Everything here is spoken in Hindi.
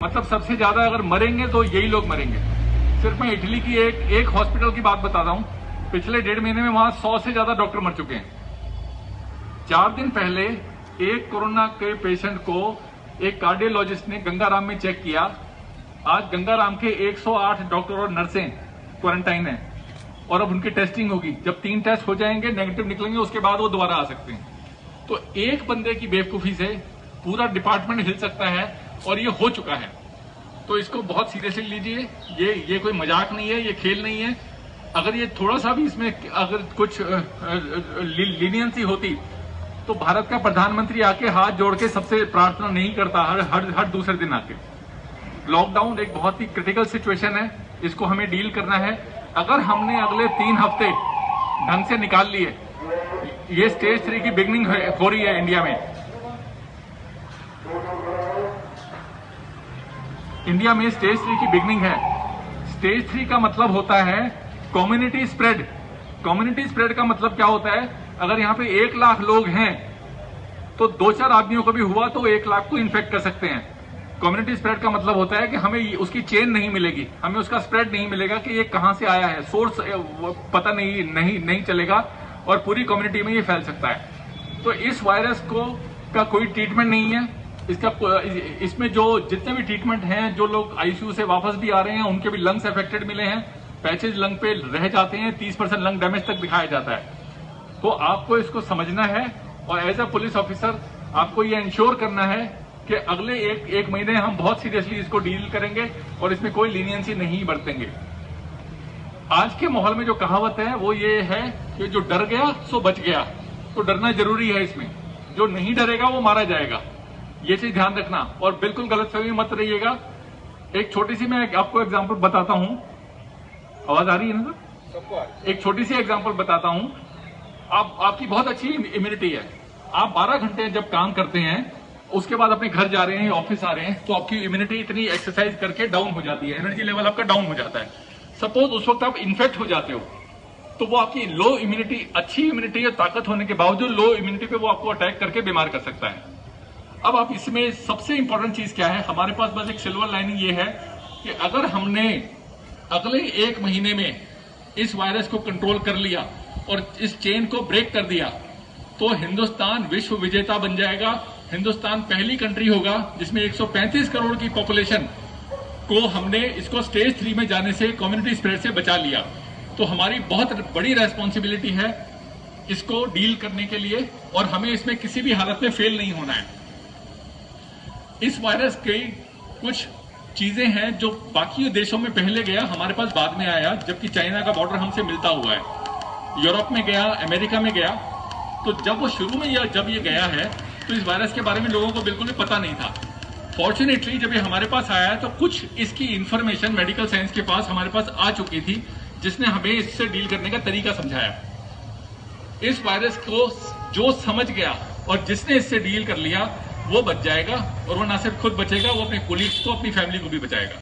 मतलब सबसे ज्यादा अगर मरेंगे तो यही लोग मरेंगे। सिर्फ मैं इटली की एक हॉस्पिटल की बात बता रहा हूं। पिछले 1.5 महीने में वहां 100 से ज्यादा डॉक्टर मर चुके हैं। 4 दिन पहले एक कोरोना के पेशेंट को एक कार्डियोलॉजिस्ट ने गंगाराम में चेक किया। आज गंगाराम के 108 डॉक्टर और नर्सें क्वारंटाइन है और अब उनकी टेस्टिंग होगी। जब 3 टेस्ट हो जाएंगे, नेगेटिव निकलेंगे, उसके बाद वो दोबारा आ सकते हैं। तो एक बंदे की बेवकूफी से पूरा डिपार्टमेंट हिल सकता है और ये हो चुका है। तो इसको बहुत सीरियसली लीजिए। ये कोई मजाक नहीं है, ये खेल नहीं है। अगर ये थोड़ा सा भी इसमें अगर कुछ लीनियंसी होती तो भारत का प्रधानमंत्री आके हाथ जोड़ के सबसे प्रार्थना नहीं करता हर दूसरे दिन आके। लॉकडाउन एक बहुत ही क्रिटिकल सिचुएशन है, इसको हमें डील करना है। अगर हमने अगले 3 हफ्ते ढंग से निकाल लिए, ये स्टेज 3 की बिगनिंग हो रही है इंडिया में। इंडिया में स्टेज 3 की बिगनिंग है। स्टेज 3 का मतलब होता है कम्युनिटी स्प्रेड। कम्युनिटी स्प्रेड का मतलब क्या होता है? अगर यहाँ पे 1 लाख लोग हैं तो 2-4 आदमियों को भी हुआ तो 1 लाख को इन्फेक्ट कर सकते हैं। कम्युनिटी स्प्रेड का मतलब होता है कि हमें उसकी चेन नहीं मिलेगी, हमें उसका स्प्रेड नहीं मिलेगा कि ये कहां से आया है, सोर्स पता नहीं चलेगा और पूरी कम्युनिटी में ये फैल सकता है। तो इस वायरस का कोई ट्रीटमेंट नहीं है। इसमें जो जितने भी ट्रीटमेंट हैं, जो लोग आईसीयू से वापस भी आ रहे हैं उनके भी लंग्स अफेक्टेड मिले हैं, पैचेज लंग पे रह जाते हैं, 30% लंग डैमेज तक दिखाया जाता है। तो आपको इसको समझना है और एज अ पुलिस ऑफिसर आपको ये इंश्योर करना है कि अगले एक महीने हम बहुत सीरियसली इसको डील करेंगे और इसमें कोई लीनियंसी नहीं बरतेंगे। आज के माहौल में जो कहावत है वो ये है कि जो डर गया सो बच गया। तो डरना जरूरी है इसमें। जो नहीं डरेगा वो मारा जाएगा, ये चीज ध्यान रखना और बिल्कुल गलतफहमी मत रहिएगा। एक छोटी सी मैं आपको एग्जांपल बताता हूं। आवाज आ रही है ना सर? एक छोटी सी एग्जांपल बताता हूं। आपकी बहुत अच्छी इम्यूनिटी है। आप 12 घंटे जब काम करते हैं, उसके बाद अपने घर जा रहे हैं, ऑफिस आ रहे हैं, तो आपकी इम्यूनिटी इतनी एक्सरसाइज करके डाउन हो जाती है, एनर्जी लेवल आपका डाउन हो जाता है। सपोज उस वक्त आप इन्फेक्ट हो जाते हो तो वो आपकी लो इम्यूनिटी, अच्छी इम्यूनिटी और ताकत होने के बावजूद लो इम्यूनिटी पे वो आपको अटैक करके बीमार कर सकता है। अब आप इसमें सबसे इंपॉर्टेंट चीज क्या है? हमारे पास बस एक सिल्वर लाइनिंग ये है कि अगर हमने अगले 1 महीने में इस वायरस को कंट्रोल कर लिया और इस चेन को ब्रेक कर दिया तो हिंदुस्तान विश्व विजेता बन जाएगा। हिंदुस्तान पहली कंट्री होगा जिसमें 135 करोड़ की पॉपुलेशन को हमने इसको स्टेज 3 में जाने से, कम्युनिटी स्प्रेड से बचा लिया। तो हमारी बहुत बड़ी रेस्पॉन्सिबिलिटी है इसको डील करने के लिए और हमें इसमें किसी भी हालत में फेल नहीं होना है। इस वायरस की कुछ चीजें हैं जो बाकी देशों में पहले गया, हमारे पास बाद में आया, जबकि चाइना का बॉर्डर हमसे मिलता हुआ है। यूरोप में गया, अमेरिका में गया। तो जब वो शुरू में जब ये गया है तो इस वायरस के बारे में लोगों को बिल्कुल भी पता नहीं था। फॉर्चुनेटली जब ये हमारे पास आया है तो कुछ इसकी इंफॉर्मेशन मेडिकल साइंस के पास हमारे पास आ चुकी थी, जिसने हमें इससे डील करने का तरीका समझाया। इस वायरस को जो समझ गया और जिसने इससे डील कर लिया वो बच जाएगा और वो ना सिर्फ खुद बचेगा, वो अपने कोलीग्स को, अपनी फैमिली को भी बचाएगा।